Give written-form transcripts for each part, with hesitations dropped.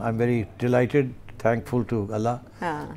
I'm very delighted, thankful to Allah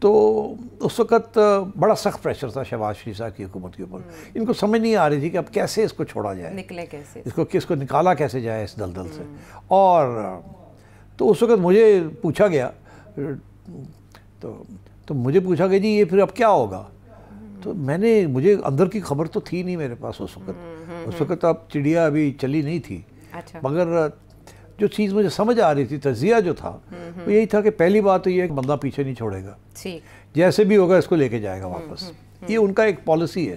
تو اس وقت بڑا سخت پریشر تھا شہباز شریف صاحب کی حکومت کے اوپر. ان کو سمجھ نہیں آ رہی تھی کہ اب کیسے اس کو چھوڑا جائے, نکلے کیسے, کس کو نکالا کیسے جائے اس دلدل سے. اور تو اس وقت مجھے پوچھا گیا, تو مجھے پوچھا کہ جی یہ پھر اب کیا ہوگا. تو مجھے اندر کی خبر تو تھی نہیں میرے پاس اس وقت اب چڑیا ابھی چلی نہیں تھی. مگر جو چیز مجھے سمجھ آ رہی تھی, تجزیہ جو تھا وہ یہی تھا کہ پہلی بات تو یہ ہے کہ بندہ پیچھے نہیں چھوڑے گا, جیسے بھی ہوگا اس کو لے کے جائے گا واپس. یہ ان کا ایک پالیسی ہے.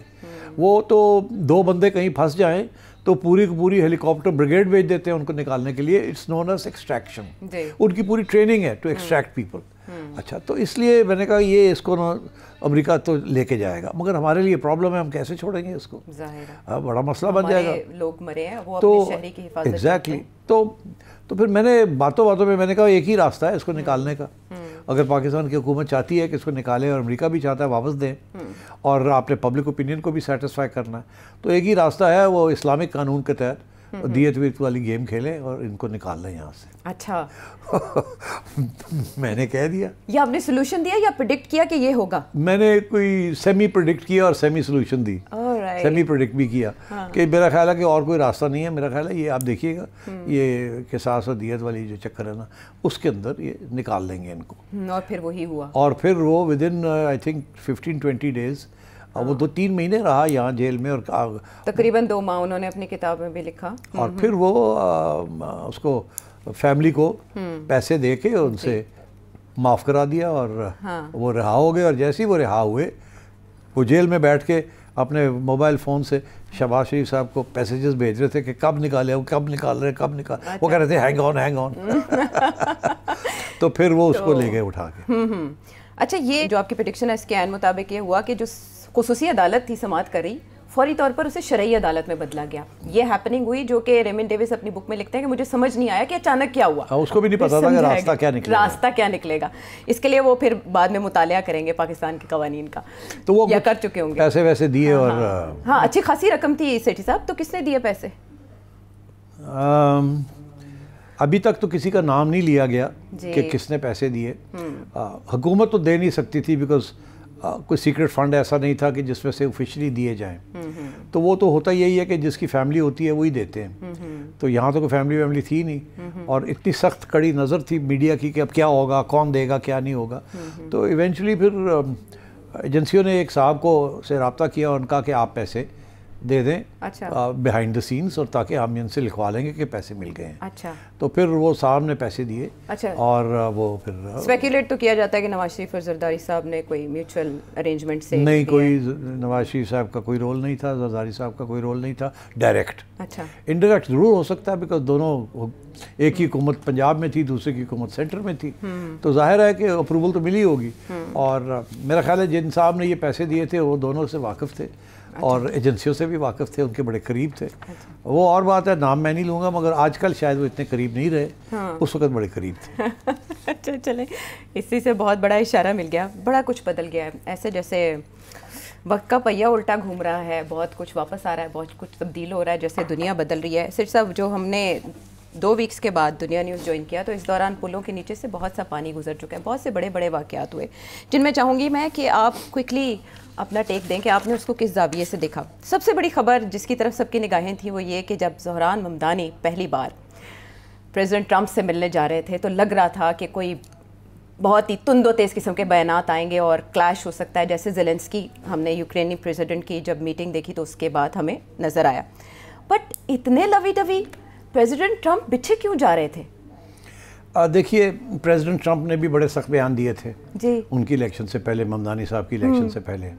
وہ تو 2 بندے کہیں پھنس جائیں تو پوری کی پوری ہیلی کاپٹر بریگیڈ بھیج دیتے ہیں ان کو نکالنے کے لیے. It's known as extraction. ان کی پوری ٹریننگ ہے ٹو ایکسٹریکٹ پیپل. اچھا, تو اس لیے میں نے کہا یہ اس کو امریکہ تو لے کے جائے گا, مگر ہمارے لیے پرابلم ہے, ہم کیسے چھوڑیں گے اس کو, بڑا مسئلہ بن جائے گا. لوگ مرے ہیں وہ اپنے شہری کی حفاظت. ایگزیکٹلی. تو پھر میں نے باتوں میں میں نے کہا ایک ہی راستہ ہے اس کو نکالنے کا. اگر پاکستان کی حکومت چاہتی ہے کہ اس کو نکالے اور امریکہ بھی چاہتا ہے واپس دیں اور آپ نے پبلک اوپینین کو بھی سیٹسفائی کرنا ہے, تو ایک ہی راستہ ہے, وہ اسلامک قانون کے تحت دیت ویت والی گیم کھیلیں اور ان کو نکال لیں یہاں سے. اچھا. میں نے کہہ دیا. یا آپ نے سولوشن دیا یا پریڈکٹ کیا کہ یہ ہوگا؟ میں نے کوئی سیمی پریڈکٹ کیا اور سیمی سولوشن دی. سیمی پریڈکٹ بھی کیا کہ میرا خیال ہے کہ اور کوئی راستہ نہیں ہے. میرا خیال ہے یہ آپ دیکھیے گا, یہ قصاص اور دیت والی جو چکر ہے نا, اس کے اندر یہ نکال لیں گے ان کو. اور پھر وہی ہوا. اور پھر وہ ودن آئی تھنک 15-20 days, وہ 2-3 مہینے رہا یہاں جیل میں, اور تقریباً 2 ماہ انہوں نے اپنی کتاب میں بھی لکھا. اور پھر وہ اس کو فیملی کو پیسے دے کے ان سے معاف کرا دیا اور وہ رہا ہو گئے. اور جیسے ہی وہ رہا ہوئے, وہ جیل میں بیٹھ کے اپنے موبائل فون سے شہباز شریف صاحب کو پیسیجز بھیج رہے تھے کہ کب نکالے, کب نکال رہے, کب نکال. وہ کہہ رہے تھے ہینگ آن. تو پھر وہ اس کو لے گئے اٹھا کے. اچھا, یہ جو آپ کی پریڈکشن ہے اس کے عین مطابق یہ ہوا کہ جو خصوصی عدالت تھی سماعت کر رہی, فوری طور پر اسے شرعی عدالت میں بدلا گیا. یہ ہیپننگ ہوئی جو کہ ریمن ڈیوس اپنی بک میں لکھتے ہیں کہ مجھے سمجھ نہیں آیا کہ اچانک کیا ہوا. اس کو بھی نہیں پتا تھا کہ راستہ کیا نکلے گا. اس کے لیے وہ پھر بعد میں مطالعہ کریں گے پاکستان کے قوانین کا, تو وہ کر چکے ہوں گے. پیسے ویسے دیے اور ہاں اچھی خاصی رقم تھی سیٹھی صاحب. تو کس نے دیے پیسے؟ ابھی تک تو کسی کا نام نہیں لیا گیا کہ کس نے پیسے دیے. حکومت تو دے نہیں سکتی تھی بیکاز کوئی سیکرٹ فنڈ ایسا نہیں تھا کہ جس میں سے آفیشلی دیے جائیں. تو وہ تو ہوتا یہی ہے کہ جس کی فیملی ہوتی ہے وہی دیتے ہیں. تو یہاں تو کوئی فیملی تھی نہیں, اور اتنی سخت کڑی نظر تھی میڈیا کی کہ اب کیا ہوگا, کون دے گا, کیا نہیں ہوگا. تو ایونچولی پھر ایجنسیوں نے ایک صاحب کو سے رابطہ کیا اور ان کہا کہ آپ پیسے دے دیں بیہائنڈ دا سینس, اور تاکہ ہم ان سے لکھوا لیں گے کہ پیسے مل گئے ہیں. اچھا. تو پھر وہ صاحب نے پیسے دیے. اچھا. اور وہ پھر اسپیکولیٹ تو کیا جاتا ہے کہ نواز شریف اور زرداری صاحب نے کوئی میوچل ارینجمنٹ سے نہیں, کوئی نواز شریف صاحب کا کوئی رول نہیں تھا, زرداری صاحب کا کوئی رول نہیں تھا ڈائریکٹ. اچھا. انڈائریکٹ ضرور ہو سکتا ہے بیکاز دونوں, ایک ہی حکومت پنجاب میں تھی, دوسرے کی حکومت سینٹر میں تھی, تو ظاہر ہے کہ اپروول تو ملی ہوگی. اور میرا خیال ہے جن صاحب نے یہ پیسے دیے تھے وہ دونوں سے واقف تھے اور ایجنسیوں سے بھی واقف تھے, ان کے بڑے قریب تھے. وہ اور بات ہے, نام میں نہیں لوں گا, مگر آج کل شاید وہ اتنے قریب نہیں رہے, اس وقت بڑے قریب تھے. اچھا چلیں, اسی سے بہت بڑا اشارہ مل گیا. بڑا کچھ بدل گیا ہے, ایسے جیسے وقت کا پہیہ الٹا گھوم رہا ہے, بہت کچھ واپس آ رہا ہے, بہت کچھ تبدیل ہو رہا ہے, جیسے دنیا بدل رہی ہے. صرف صاحب جو ہم نے 2 ویکس کے بعد دنیا نیوز جوائن کیا, تو اس دوران پلوں کے نیچے سے بہت سا پانی گزر چکا ہے, بہت سے بڑے بڑے واقعات ہوئے, جن میں چاہوں گی میں کہ آپ کوئکلی اپنا ٹیک دیں کہ آپ نے اس کو کس زاویے سے دیکھا. سب سے بڑی خبر جس کی طرف سب کی نگاہیں تھیں وہ یہ کہ جب زہران ممدانی پہلی بار پریزیڈنٹ ٹرمپ سے ملنے جا رہے تھے تو لگ رہا تھا کہ کوئی بہت ہی تند و تیز قسم کے بیانات آئیں گے اور کلیش ہو سکتا ہے, جیسے زیلنسکی, ہم نے یوکرینی پریزیڈنٹ کی جب میٹنگ دیکھی تو اس کے بعد ہمیں نظر آیا. بٹ اتنے لوی ڈوی پریزیڈنٹ ٹرمپ بچھے کیوں جا رہے تھے؟ دیکھیے, پریزیڈنٹ ٹرمپ نے بھی بڑے سخت بیان دیے تھے جی ان کی الیکشن سے پہلے, ممدانی صاحب کی الیکشن سے پہلے,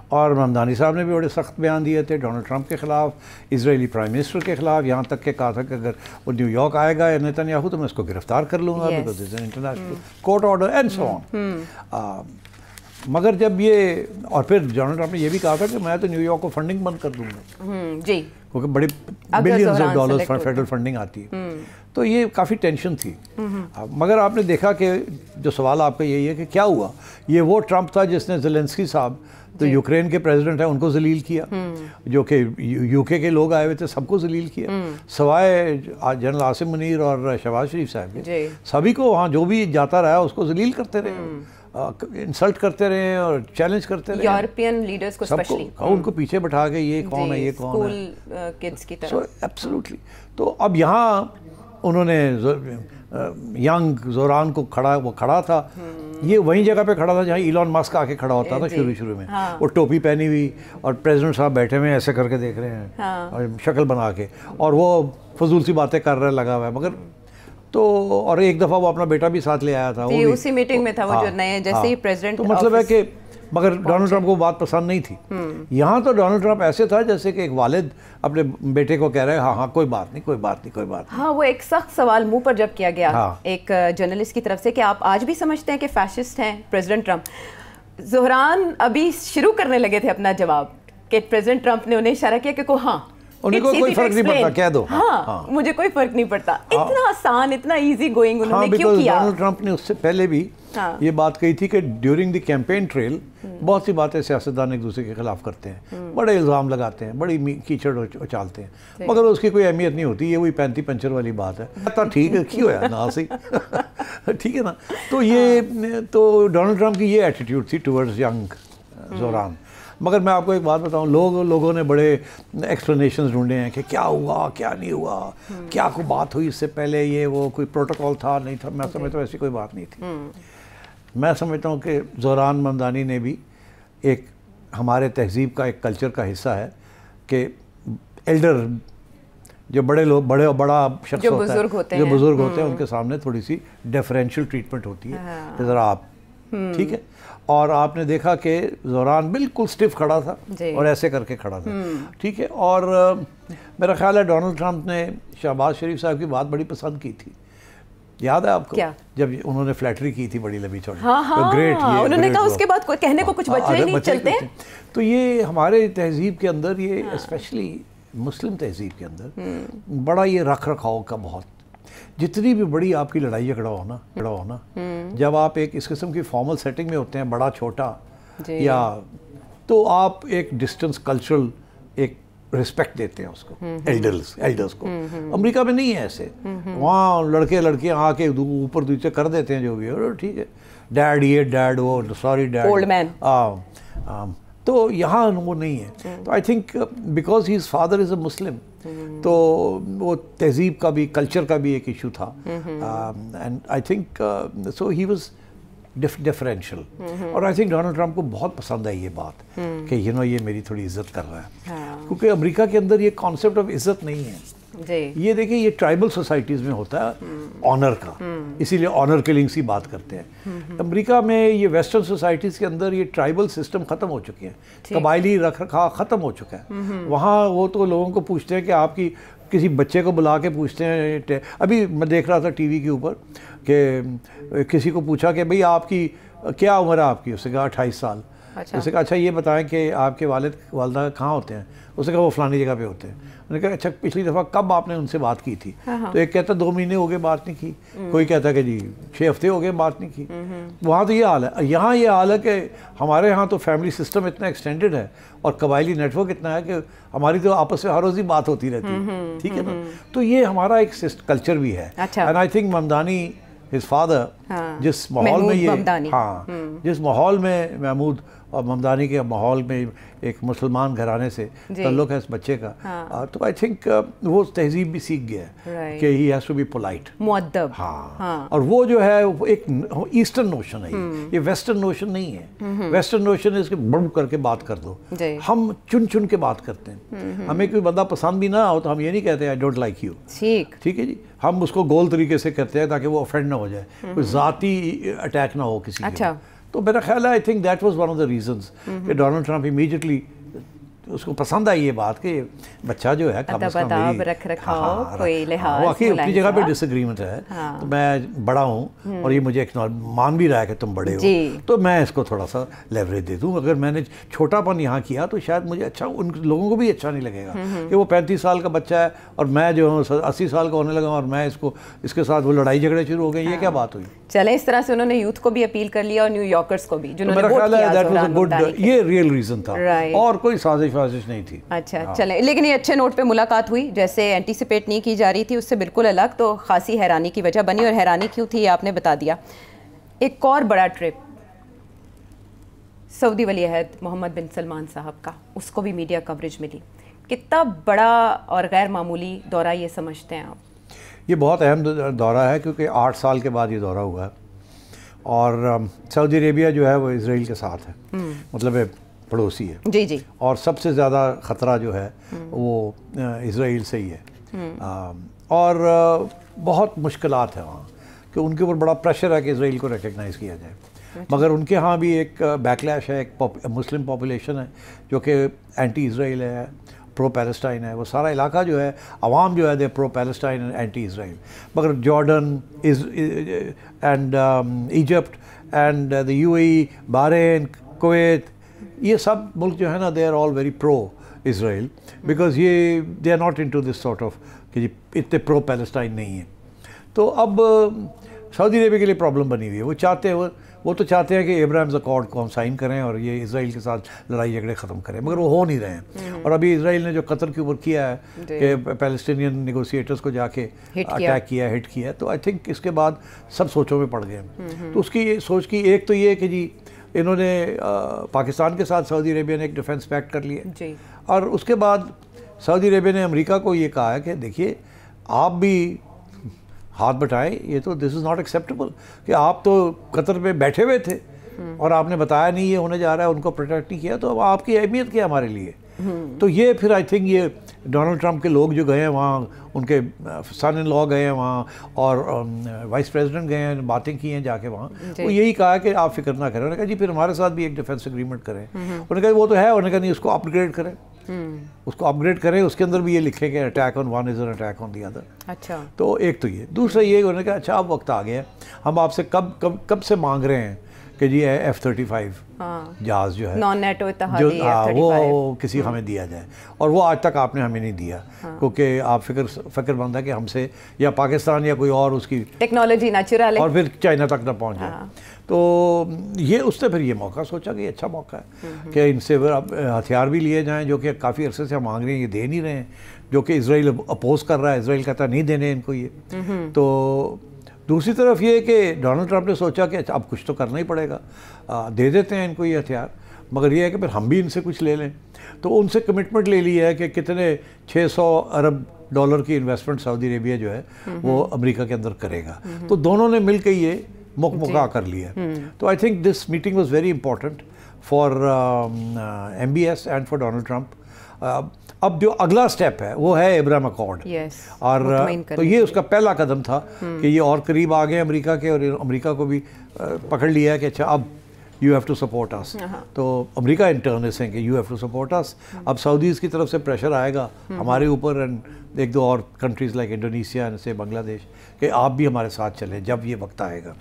اور ممدانی صاحب نے بھی بڑے سخت بیان دیے تھے ڈونلڈ ٹرمپ کے خلاف, اسرائیلی پرائم منسٹر کے خلاف, یہاں تک کہ کہا تھا کہ اگر وہ نیو یارک آئے گا نیتنیاہو تو میں اس کو گرفتار کر لوں گا because it's an international court order and so on. مگر جب یہ, اور پھر ڈونلڈ ٹرمپ نے یہ بھی کہا تھا کہ میں تو نیو یارک کو فنڈنگ بند کر دوں گا جی, کیونکہ بڑی billions of dollars federal funding آتی ہے. تو یہ کافی ٹینشن تھی. مگر آپ نے دیکھا کہ جو سوال آپ کا یہی ہے کہ کیا ہوا, یہ وہ ٹرمپ تھا جس نے زیلنسکی صاحب تو یوکرین کے پریزیڈنٹ ہیں ان کو ذلیل کیا, جو کہ یو کے لوگ آئے ہوئے تھے سب کو ذلیل کیا, سوائے جنرل عاصم منیر اور شہباز شریف صاحب کے, سبھی کو وہاں جو بھی جاتا رہا اس کو ذلیل کرتے رہے. انسلٹ کرتے رہے اور چیلنج کرتے رہے یورپین لیڈرز کو اسپیشلی, ان کو پیچھے بٹھا کے یہ کون ہے یہ کون ہے, اسکول کڈس کی طرح. سو ایبسلیوٹلی. تو اب یہاں انہوں نے ینگ زوران کو کھڑا تھا, یہ وہیں جگہ پہ کھڑا تھا جہاں ایلون مسک آ کے کھڑا ہوتا تھا شروع میں, وہ ٹوپی پہنی ہوئی اور پریزیڈنٹ صاحب بیٹھے ہوئے ایسے کر کے دیکھ رہے ہیں اور شکل بنا کے, اور وہ فضول سی باتیں کر رہے لگا ہوا ہے. مگر تو اور ایک دفعہ وہ اپنا بیٹا بھی ساتھ لے آیا تھا, وہ اسی میٹنگ میں تھا, وہ جو نئے جیسے ہی پریزیڈنٹ. تو مطلب ہے کہ مگر ڈونلڈ ٹرمپ کو بات پسند نہیں تھی. یہاں تو ڈونلڈ ٹرمپ ایسے تھا جیسے کہ ایک والد اپنے بیٹے کو کہہ رہے ہیں ہاں کوئی بات نہیں. ہاں, وہ ایک سخت سوال منہ پر جب کیا گیا ایک جرنلسٹ کی طرف سے کہ آپ آج بھی سمجھتے ہیں کہ فیشسٹ ہیں پریزیڈنٹ ٹرمپ, زہران ابھی شروع کرنے لگے تھے اپنا جواب کہ پریزیڈنٹ ٹرمپ نے انہیں اشارہ کیا کہ ہاں انہیں کوئی فرق نہیں پڑتا, کہہ دو ہاں مجھے کوئی فرق نہیں پڑتا. اتنا آسان, اتنا ایزی گوئنگ انہوں نے کیوں کیا؟ ڈونلڈ ٹرمپ نے اس سے پہلے بھی یہ بات کہی تھی کہ ڈیورنگ دی کیمپین ٹریل بہت سی باتیں سیاستدان ایک دوسرے کے خلاف کرتے ہیں, بڑے الزام لگاتے ہیں, بڑی کیچڑ اچالتے ہیں, مگر اس کی کوئی اہمیت نہیں ہوتی. یہ وہی پینتی پنچر والی بات ہے. ٹھیک ہے کیوں ہے نا صحیح ٹھیک ہے نا. تو ڈونلڈ ٹرمپ کی یہ ایٹیٹیوڈ تھی ٹورڈز ینگ زوران. مگر میں آپ کو ایک بات بتاؤں, لوگوں نے بڑے ایکسپلینیشنز ڈھونڈے ہیں کہ کیا ہوا کیا نہیں ہوا, کیا کوئی بات ہوئی اس سے پہلے, یہ وہ کوئی پروٹوکول تھا نہیں تھا. میں سمجھتا ہوں ایسی کوئی بات نہیں تھی. میں سمجھتا ہوں کہ زوران ممدانی نے بھی ایک ہمارے تہذیب کا ایک کلچر کا حصہ ہے کہ ایلڈر جو بڑا شخص ہوتا ہے, جو بزرگ ہوتے ہیں, ان کے سامنے تھوڑی سی ڈیفرینشیل ٹریٹمنٹ ہوتی ہے کہ ذرا آپ ٹھیک ہے. اور آپ نے دیکھا کہ زوران بالکل سٹف کھڑا تھا اور ایسے کر کے کھڑا تھا, ٹھیک ہے. اور میرا خیال ہے ڈونلڈ ٹرمپ نے شہباز شریف صاحب کی بات بڑی پسند کی تھی. یاد ہے آپ کو جب انہوں نے فلیٹری کی تھی بڑی لمبی چوڑی, گریٹ, انہوں نے کہا اس کے بعد کہنے کو کچھ بچے ہی نہیں چلتے. تو یہ ہمارے تہذیب کے اندر, یہ اسپیشلی مسلم تہذیب کے اندر بڑا یہ رکھ رکھاؤ کا بہت, جتنی بھی بڑی آپ کی لڑائی جھگڑا ہونا جب آپ ایک اس قسم کی فارمل سیٹنگ میں ہوتے ہیں, بڑا چھوٹا یا, تو آپ ایک ڈسٹنس کلچرل ایک رسپیکٹ دیتے ہیں اس کو, ایلڈرز کو. امریکہ میں نہیں ہے ایسے, وہاں لڑکیاں آ کے اوپر نیچے کر دیتے ہیں جو بھی ہے, ٹھیک ہے ڈیڈ یہ ڈیڈ وہ, سوری ڈیڈ, اولڈ مین. تو یہاں وہ نہیں ہے. تو I think because his father is a Muslim, تو وہ تہذیب کا بھی کلچر کا بھی ایک ایشو تھا. And I think so he was differential. اور آئی تھنک ڈونلڈ ٹرمپ کو بہت پسند ہے یہ بات کہ یہ میری تھوڑی عزت کر رہا ہے, کیونکہ امریکہ کے اندر یہ کانسیپٹ آف عزت نہیں ہے. یہ دیکھیں یہ ٹرائبل سوسائٹیز میں ہوتا ہے آنر کا, اسی لیے آنر کلنگ سی بات کرتے ہیں. امریکہ میں یہ ویسٹرن سوسائٹیز کے اندر یہ ٹرائبل سسٹم ختم ہو چکے ہیں, قبائلی رکھ رکھا ختم ہو چکا ہے. وہاں وہ تو لوگوں کو پوچھتے ہیں کہ آپ کی کسی بچے کو بلا کے پوچھتے ہیں. ابھی میں دیکھ رہا تھا ٹی وی کے اوپر کہ کسی کو پوچھا کہ بھئی آپ کی کیا عمر ہے آپ کی, اس نے کہا 28 سال. اس نے کہا اچھا یہ بتائیں کہ آپ کے والدہ کہاں ہوتے ہیں, اس نے کہا وہ فلانی جگہ پہ ہوتے ہیں. انہوں نے کہا اچھا پچھلی دفعہ کب آپ نے ان سے بات کی تھی؟ تو ایک کہتا 2 مہینے ہو گئے بات نہیں کی, کوئی کہتا کہ جی 6 ہفتے ہو گئے بات نہیں کی. وہاں تو یہ حال ہے. یہاں یہ حال ہے کہ ہمارے یہاں تو فیملی سسٹم اتنا ایکسٹینڈڈ ہے اور قبائلی نیٹ ورک اتنا ہے کہ ہماری تو آپس میں ہر روز ہی بات ہوتی رہتی ہے, ٹھیک ہے نا. تو یہ ہمارا ایک کلچر بھی ہے. And I think Mamdani his father جس ماحول میں جس ماحول میں محمود اور ممدانی کے ماحول میں ایک مسلمان گھرانے سے تعلق ہے اس بچے کا, تو آئی تھنک وہ تہذیب بھی سیکھ گیا ہے کہ he has to be polite, مؤدب. اور وہ جو ہے ایک ایسٹرن نوشن ہے, یہ ویسٹرن نوشن نہیں ہے. ویسٹرن نوشن ہے اس کے بڑھ کر کے بات کر دو. ہم چن کے بات کرتے ہیں. ہمیں کوئی بندہ پسند بھی نہ ہو تو ہم یہ نہیں کہتے آئی ڈونٹ لائک یو, ٹھیک ہے جی, ہم اس کو گول طریقے سے کہتے ہیں تاکہ وہ افینڈ نہ ہو جائے, کوئی ذاتی اٹیک نہ ہو کسی کے. تو میرا خیال ہے I think that was one of the reasons کہ ڈونلڈ ٹرمپ امیڈیٹلی اس کو پسند آئی یہ بات کہ بچہ جو ہے واقعی اپنی جگہ پہ ڈس ایگریمنٹ ہے, تو میں بڑا ہوں اور یہ مجھے مان بھی رہا ہے کہ تم بڑے ہو, تو میں اس کو تھوڑا سا لیوریج دے دوں. اگر میں نے چھوٹا پن یہاں کیا تو شاید مجھے اچھا, ان لوگوں کو بھی اچھا نہیں لگے گا کہ وہ 35 سال کا بچہ ہے اور میں جو ہوں 80 سال کا ہونے لگا اور میں اس کے ساتھ وہ لڑائی جھگڑے شروع ہو گئے. یہ کیا بات ہوئی؟ چلیں, اس طرح سے انہوں نے یوتھ کو بھی اپیل کر لیا اور نیو یارکرز کو بھی, جنہوں نے میرا خیال ہے دیٹ واز اے گڈ, یہ ریئل ریزن تھا اور کوئی سازش نہیں تھی. اچھا چلیں, لیکن یہ اچھے نوٹ پہ ملاقات ہوئی, جیسے اینٹیسپیٹ نہیں کی جا رہی تھی اس سے بالکل الگ, تو خاصی حیرانی کی وجہ بنی. اور حیرانی کیوں تھی یہ آپ نے بتا دیا. ایک اور بڑا ٹرپ سعودی ولی عہد محمد بن سلمان صاحب کا، اس کو بھی میڈیا کوریج ملی، کتنا بڑا اور غیر معمولی دورہ یہ سمجھتے ہیں آپ؟ یہ بہت اہم دورہ ہے کیونکہ 8 سال کے بعد یہ دورہ ہوا ہے، اور سعودی عربیہ جو ہے وہ اسرائیل کے ساتھ ہے، مطلب پڑوسی ہے جی جی، اور سب سے زیادہ خطرہ جو ہے وہ اسرائیل سے ہی ہے، اور بہت مشکلات ہیں وہاں کہ ان کے اوپر بڑا پریشر ہے کہ اسرائیل کو ریکگنائز کیا جائے، مگر ان کے ہاں بھی ایک بیکلیش ہے، ایک مسلم پاپولیشن ہے جو کہ اینٹی اسرائیل ہے، پرو پیلسٹائن ہے، وہ سارا علاقہ جو ہے عوام جو ہے they pro Palestine and anti Israel, مگر Jordan and Egypt and the UAE، Bahrain, Kuwait, یہ سب ملک جو ہے نا they are all very pro Israel, because یہ they are not into this sort of کہ جی اتنے پرو پیلسٹائن نہیں ہیں. تو اب سعودی عربیہ کے لیے پرابلم بنی ہوئی ہے، وہ تو چاہتے ہیں کہ ابراہیمز اکارڈ کو ہم سائن کریں اور یہ اسرائیل کے ساتھ لڑائی جھگڑے ختم کریں، مگر وہ ہو نہیں رہے ہیں. اور ابھی اسرائیل نے جو قطر کے اوپر کیا ہے کہ پیلسٹینین نیگوسیٹرز کو جا کے اٹیک کیا، ہٹ کیا، تو آئی تھنک اس کے بعد سب سوچوں میں پڑ گئے ہیں. تو اس کی سوچ کی ایک تو یہ کہ جی انہوں نے پاکستان کے ساتھ سعودی عربیہ نے ایک ڈیفنس پیکٹ کر لیا، اور اس کے بعد سعودی عربیہ نے امریکہ کو یہ کہا ہے کہ دیکھیے آپ بھی ہاتھ بٹائیں، یہ تو دس از ناٹ ایکسیپٹیبل کہ آپ تو قطر پہ بیٹھے ہوئے تھے اور آپ نے بتایا نہیں یہ ہونے جا رہا ہے، ان کو پروٹیکٹ نہیں کیا، تو اب آپ کی اہمیت کیا ہمارے لیے. تو یہ پھر آئی تھنک یہ ڈونلڈ ٹرمپ کے لوگ جو گئے ہیں وہاں، ان کے سن ان لا گئے ہیں وہاں اور وائس پریزیڈنٹ گئے ہیں، باتیں کی ہیں جا کے وہاں، وہ یہی کہا کہ آپ فکر نہ کریں. انہوں نے کہا جی پھر ہمارے ساتھ بھی ایک ڈیفنس اگریمنٹ کریں. انہوں نے کہا وہ تو ہے، انہوں نے کہا نہیں اس کو اپ گریڈ کریں، اس کو اپ گریڈ کریں، اس کے اندر بھی یہ لکھیں کہ attack on one is an attack on the other. اچھا، تو ایک تو یہ، دوسرا یہ انہوں نے کہا اچھا اب وقت آ گیا ہے، ہم آپ سے کب سے مانگ رہے ہیں کہ جی F-35 جہاز جو ہے نان نیٹو اتحادی وہ کسی ہمیں دیا جائے، اور وہ آج تک آپ نے ہمیں نہیں دیا، کیونکہ آپ فکر مند ہے کہ ہم سے یا پاکستان یا کوئی اور اس کی ٹیکنالوجی نیچرل ہے اور پھر چائنا تک نہ پہنچ جائے. تو یہ اس نے پھر یہ موقع سوچا کہ یہ اچھا موقع ہے کہ ان سے ہتھیار بھی لیے جائیں جو کہ کافی عرصے سے ہم مانگ رہے ہیں، یہ دے نہیں رہے ہیں، جو کہ اسرائیل اپوز کر رہا ہے، اسرائیل کہتا ہے نہیں دینے ان کو یہ. تو دوسری طرف یہ کہ ڈونلڈ ٹرمپ نے سوچا کہ اب کچھ تو کرنا ہی پڑے گا، دے دیتے ہیں ان کو یہ ہتھیار، مگر یہ ہے کہ پھر ہم بھی ان سے کچھ لے لیں. تو ان سے کمٹمنٹ لے لی ہے کہ کتنے $600 ارب کی انویسٹمنٹ سعودی عربیہ جو ہے وہ امریکہ کے اندر کرے گا. تو دونوں نے مل کے یہ موقع کر لیا. تو I think this meeting was very important for MBS and for Donald Trump. اب جو اگلا سٹیپ ہے وہ ہے ابراہیم اکارڈ، اور تو یہ اس کا پہلا قدم تھا کہ یہ اور قریب آ گئے امریکہ کے، اور امریکہ کو بھی پکڑ لیا ہے کہ اچھا اب یو ہیو ٹو سپورٹ اس. تو امریکہ انٹرن ہیں کہ یو ہیو ٹو سپورٹ اس. اب سعودیز کی طرف سے پریشر آئے گا ہمارے اوپر، اینڈ ایک دو اور کنٹریز لائک انڈونیشیا سے بنگلہ دیش کہ آپ بھی ہمارے ساتھ چلیں جب یہ وقت آئے گا.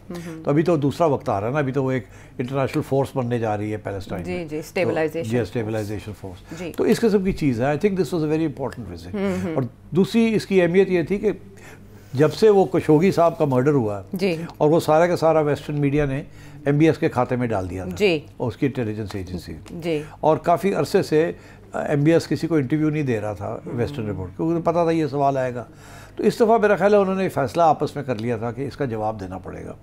تو ابھی تو دوسرا وقت آ رہا ہے نا، ابھی تو وہ ایک انٹرنیشنل فورس بننے جا رہی ہے پیلسٹائن، جی اسٹیبلائزیشن فورس. تو اس قسم کی چیز ہے. I think this was a very important visit. اور دوسری اس کی اہمیت یہ تھی کہ جب سے وہ کشوگی صاحب کا مرڈر ہوا اور وہ سارا کا سارا ویسٹرن میڈیا نے MBS کے کھاتے میں ڈال دیا تھا، اور اس کی انٹیلیجنس ایجنسی، اور کافی عرصے سے MBS کسی کو انٹرویو نہیں دے رہا تھا ویسٹرن رپورٹ، کیونکہ انہیں پتا تھا یہ سوال آئے گا. تو اس دفعہ میرا خیال ہے انہوں نے فیصلہ آپس میں کر لیا تھا کہ اس کا جواب دینا پڑے گا.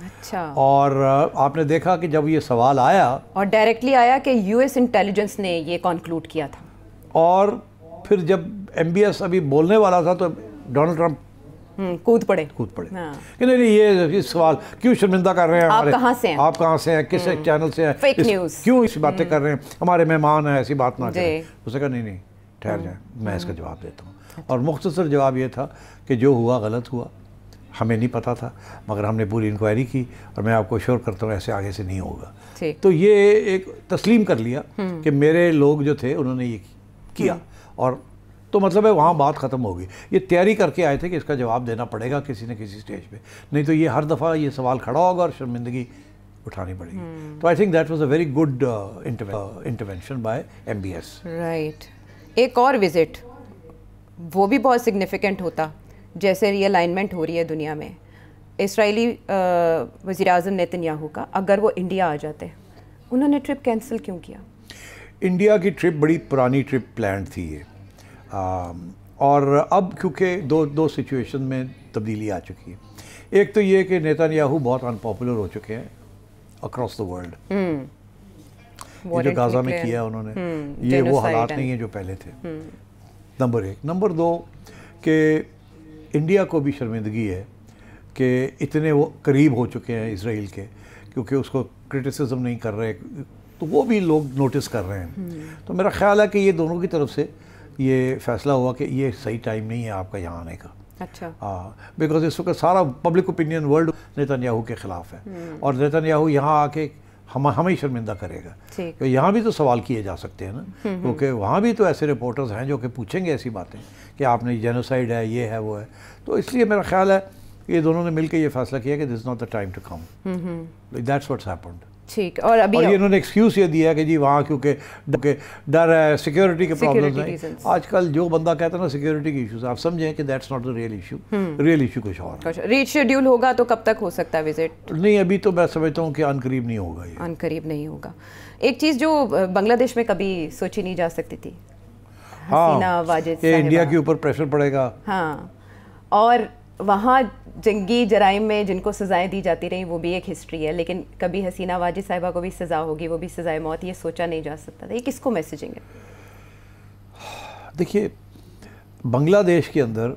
اچھا، اور آپ نے دیکھا کہ جب یہ سوال آیا اور ڈائریکٹلی آیا کہ US انٹیلیجنس نے یہ کنکلوڈ کیا تھا، اور پھر جب MBS ابھی بولنے والا تھا تو ڈونلڈ ٹرمپ کود پڑے کہ نہیں یہ سوال کیوں شرمندہ کر رہے ہیں، آپ کہاں سے ہیں، آپ کہاں سے ہیں، کس چینل سے ہیں، فیک نیوز، کیوں ایسی باتیں کر رہے ہیں، ہمارے مہمان ہیں، ایسی بات نہ کریں. اس نے کہا نہیں ٹھہر جائیں، میں اس کا جواب دیتا ہوں. اور مختصر جواب یہ تھا کہ جو ہوا غلط ہوا، ہمیں نہیں پتا تھا، مگر ہم نے پوری انکوائری کی، اور میں آپ کو ایشور کرتا ہوں ایسے آگے سے نہیں ہوگا. تو یہ ایک تسلیم کر لیا کہ میرے لوگ جو تھے انہوں نے یہ کیا، اور تو مطلب ہے وہاں بات ختم ہو گئی. یہ تیاری کر کے آئے تھے کہ اس کا جواب دینا پڑے گا کسی نہ کسی سٹیج پہ، نہیں تو یہ ہر دفعہ یہ سوال کھڑا ہوگا اور شرمندگی اٹھانی پڑے گی. تو I think that was a very good intervention by MBS. Right. ایک اور وزٹ وہ بھی بہت سگنیفیکنٹ ہوتا، جیسے ری الائنمنٹ ہو رہی ہے دنیا میں. اسرائیلی وزیر اعظم نیتن یاہو کا اگر وہ انڈیا آ جاتے، انہوں نے ٹرپ کینسل کیوں کیا؟ انڈیا کی ٹرپ بڑی پرانی ٹرپ پلانڈ تھی یہ، اور اب کیونکہ دو سچویشن میں تبدیلی آ چکی ہے. ایک تو یہ کہ نیتن یاہو بہت ان پاپولر ہو چکے ہیں اکراس دا ورلڈ، یہ جو غازہ میں کیا انہوں نے یہ وہ حالات نہیں ہیں جو پہلے تھے. نمبر 1. نمبر 2 کہ انڈیا کو بھی شرمندگی ہے کہ اتنے وہ قریب ہو چکے ہیں اسرائیل کے, کیونکہ اس کو کرٹیسزم نہیں کر رہے تو وہ بھی لوگ نوٹس کر رہے ہیں. تو میرا خیال ہے کہ یہ دونوں کی طرف سے یہ فیصلہ ہوا کہ یہ صحیح ٹائم نہیں ہے آپ کا یہاں آنے کا. اچھا. ہاں, بیکاز اس وقت سارا public opinion world Nitin Yahoo کے خلاف ہے, اور نیتن یاہو یہاں آ کے ہمیں شرمندہ کرے گا. کہ یہاں بھی تو سوال کیے جا سکتے ہیں نا, کیونکہ وہاں بھی تو ایسے رپورٹرز ہیں جو کہ پوچھیں گے ایسی باتیں کہ آپ نے جینوسائیڈ ہے, یہ ہے, وہ ہے. تو اس لیے میرا خیال ہے یہ دونوں نے مل کے یہ فیصلہ کیا کہ this is not the time to come. That's what's happened. ٹھیک. اور ابھی انہوں نے ایکسکیوز یہ دیا کہ جی وہاں کیونکہ ڈر ہے, سیکیورٹی کے پرابلمز ہیں. آج کل جو بندہ کہتا ہے نا سیکیورٹی کے ایشوز, آپ سمجھیں کہ that's not the real issue. Real issue کچھ اور. ری شیڈیول ہوگا تو کب تک ہو سکتا ہے وزٹ؟ نہیں, ابھی تو میں سمجھتا ہوں کہ ان قریب نہیں ہوگا. یہ ان قریب نہیں ہوگا. ایک چیز جو بنگلہ دیش میں کبھی سوچی نہیں جا سکتی تھی, حسینہ واجد صاحبہ, انڈیا کے اوپر پریشر پڑے گا. ہاں, اور وہاں جنگی جرائم میں جن کو سزائیں دی جاتی رہیں وہ بھی ایک ہسٹری ہے, لیکن کبھی حسینہ واجد صاحبہ کو بھی سزا ہوگی, وہ بھی سزائے موت, یہ سوچا نہیں جا سکتا تھا. یہ کس کو میسیجنگ ہے؟ دیکھیے, بنگلہ دیش کے اندر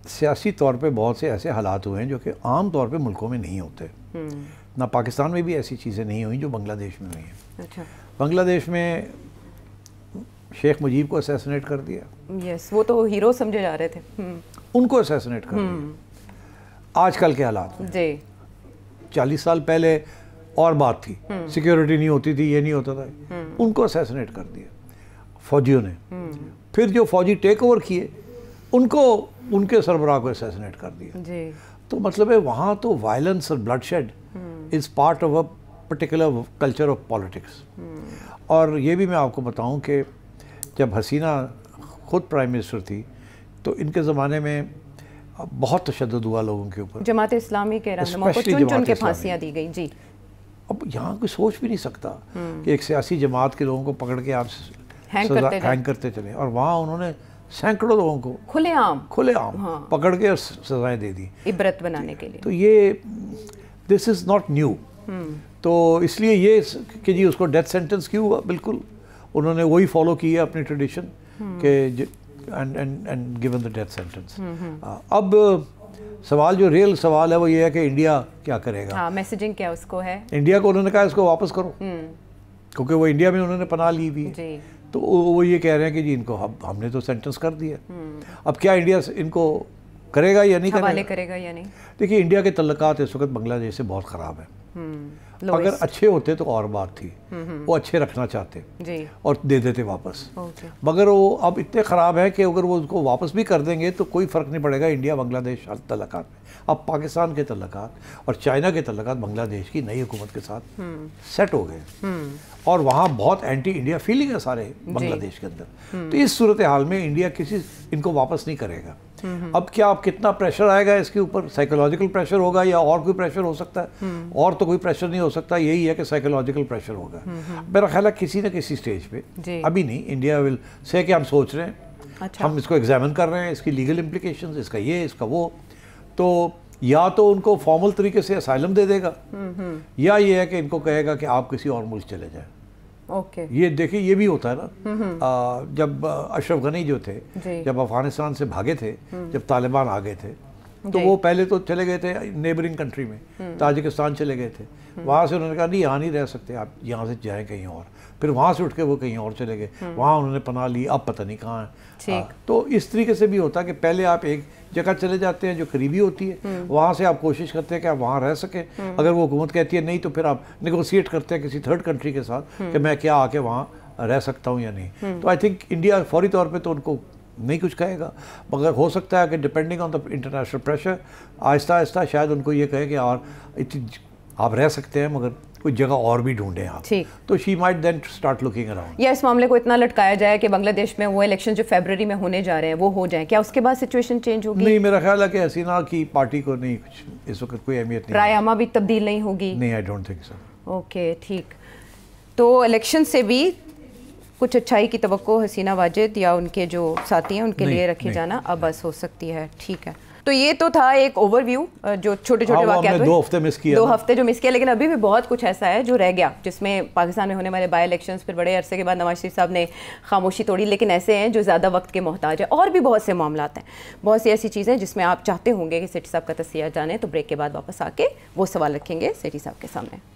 سیاسی طور پہ بہت سے ایسے حالات ہوئے ہیں جو کہ عام طور پہ ملکوں میں نہیں ہوتے. نہ پاکستان میں بھی ایسی چیزیں نہیں ہوئیں جو بنگلہ دیش میں ہوئی ہیں. اچھا. بنگلہ دیش میں شیخ مجیب کو اسیسنیٹ کر دیا. یس, وہ تو ہیرو سمجھے جا رہے تھے. ان کو اسیسنیٹ کر دیا. آج کل کے حالات میں جی 40 سال پہلے اور بات تھی, سیکیورٹی نہیں ہوتی تھی, یہ نہیں ہوتا تھا. ان کو اسیسنیٹ کر دیا فوجیوں نے. پھر جو فوجی ٹیک اوور کیے ان کو ان کے سربراہ کو اسیسنیٹ کر دیا. جی. تو مطلب ہے وہاں تو وائلنس اور bloodshed is part of a particular culture of politics. اور یہ بھی میں آپ کو بتاؤں کہ جب حسینہ خود پرائم منسٹر تھی تو ان کے زمانے میں بہت تشدد ہوا لوگوں کے اوپر. جماعت اسلامی کے رہنما کو چن چن کے پھانسیاں دی گئی. جی. اب یہاں کوئی سوچ بھی نہیں سکتا کہ ایک سیاسی جماعت کے لوگوں کو پکڑ کے آپ ہینگ کرتے چلیں, اور وہاں انہوں نے سینکڑوں لوگوں کو کھلے عام پکڑ کے سزائیں دے دی عبرت بنانے کے لیے. تو یہ دس از ناٹ نیو. تو اس لیے یہ کہ جی اس کو ڈیتھ سینٹنس کیوں ہوا, بالکل انہوں نے وہی فالو کی ہے اپنی ٹریڈیشن کہ and given the death sentence. اب سوال جو ریئل سوال ہے وہ یہ ہے کہ انڈیا کیا کرے گا. میسیجنگ کیا اس کو ہے؟ انڈیا کو انہوں نے کہا اس کو واپس کرو, کیونکہ وہ انڈیا میں انہوں نے پناہ لی ہوئی ہے. تو وہ یہ کہہ رہے ہیں کہ جی ان کو ہم نے تو سینٹنس کر دیا. اب کیا انڈیا ان کو کرے گا یا نہیں کرے گا یا نہیں؟ دیکھیے, انڈیا کے تعلقات اس وقت بنگلہ دیش سے بہت خراب ہیں. اگر اچھے ہوتے تو اور بات تھی, وہ اچھے رکھنا چاہتے اور دے دیتے واپس. مگر وہ اب اتنے خراب ہیں کہ اگر وہ اس کو واپس بھی کر دیں گے تو کوئی فرق نہیں پڑے گا انڈیا بنگلہ دیش تعلقات میں. اب پاکستان کے تعلقات اور چائنا کے تعلقات بنگلہ دیش کی نئی حکومت کے ساتھ سیٹ ہو گئے, اور وہاں بہت اینٹی انڈیا فیلنگ ہے سارے بنگلہ دیش کے اندر. تو اس صورتحال میں انڈیا ان کو واپس نہیں کرے گا. اب کیا اب کتنا پریشر آئے گا اس کے اوپر, سائیکولوجیکل پریشر ہوگا یا اور کوئی پریشر ہو سکتا ہے؟ اور تو کوئی پریشر نہیں ہو سکتا, یہی ہے کہ سائیکولوجیکل پریشر ہوگا. میرا خیال ہے کسی نہ کسی سٹیج پہ, ابھی نہیں, انڈیا ول سے کہ ہم سوچ رہے ہیں, ہم اس کو ایگزامن کر رہے ہیں, اس کی لیگل امپلیکیشنز, اس کا یہ, اس کا وہ. تو یا تو ان کو فارمل طریقے سے اسائلم دے دے گا, یا یہ ہے کہ ان کو کہے گا کہ آپ کسی اور ملک چلے جائیں. یہ دیکھیں, یہ بھی ہوتا ہے نا. جب اشرف غنی جو تھے, جب افغانستان سے بھاگے تھے, جب طالبان آ گئے تھے, تو وہ پہلے تو چلے گئے تھے نیبرنگ کنٹری میں, تاجکستان چلے گئے تھے. وہاں سے انہوں نے کہا نہیں یہاں نہیں رہ سکتے, آپ یہاں سے جائیں کہیں اور. پھر وہاں سے اٹھ کے وہ کہیں اور چلے گئے, وہاں انہوں نے پناہ لی, اب پتہ نہیں کہاں ہے. تو اس طریقے سے بھی ہوتا ہے کہ پہلے آپ ایک جگہ چلے جاتے ہیں جو قریبی ہوتی ہے, وہاں سے آپ کوشش کرتے ہیں کہ آپ وہاں رہ سکیں. اگر وہ حکومت کہتی ہے نہیں تو پھر آپ نیگوسیٹ کرتے ہیں کسی تھرڈ کنٹری کے ساتھ کہ میں کیا آ کے وہاں رہ سکتا ہوں یا نہیں. تو آئی تھنک انڈیا فوری طور پہ تو ان کو نہیں کچھ کہے گا, مگر ہو سکتا ہے کہ depending on the international pressure آہستہ آہستہ شاید ان کو یہ کہے کہ اور آپ رہ سکتے ہیں مگر کوئی جگہ اور بھی ڈھونڈیں آپ. تو she might then start looking around. یا اس معاملے کو اتنا لٹکایا جائے کہ بنگلہ دیش میں وہ الیکشن جو فیبرری میں ہونے جا رہے ہیں وہ ہو جائیں, کیا اس کے بعد سچویشن چینج ہوگی؟ نہیں, میرا خیال ہے کہ حسینہ کی پارٹی کو نہیں کچھ اس وقت کوئی اہمیت نہیں, رائے عامہ بھی تبدیل نہیں ہوگی. نہیں, I don't think so. Okay, ٹھیک. تو الیکشن سے بھی کچھ اچھائی کی توقع حسینہ واجد یا ان کے جو ساتھی ہیں ان کے لیے رکھے جانا اب بس ہو سکتی ہے. ٹھیک ہے. تو یہ تو تھا ایک اوور ویو جو چھوٹے چھوٹے واقعات ہوئے. 2 ہفتے مس کیا, 2 ہفتے جو مس کیا, لیکن ابھی بھی بہت کچھ ایسا ہے جو رہ گیا, جس میں پاکستان میں ہونے والے بائی الیکشنز, پھر بڑے عرصے کے بعد نواز شریف صاحب نے خاموشی توڑی, لیکن ایسے ہیں جو زیادہ وقت کے محتاج ہیں. اور بھی بہت سے معاملات ہیں, بہت سی ایسی چیزیں جس میں آپ چاہتے ہوں گے کہ سیٹھی صاحب کا تجزیہ جانیں, تو بریک کے بعد واپس آ کے وہ سوال رکھیں گے سیٹھی صاحب کے سامنے.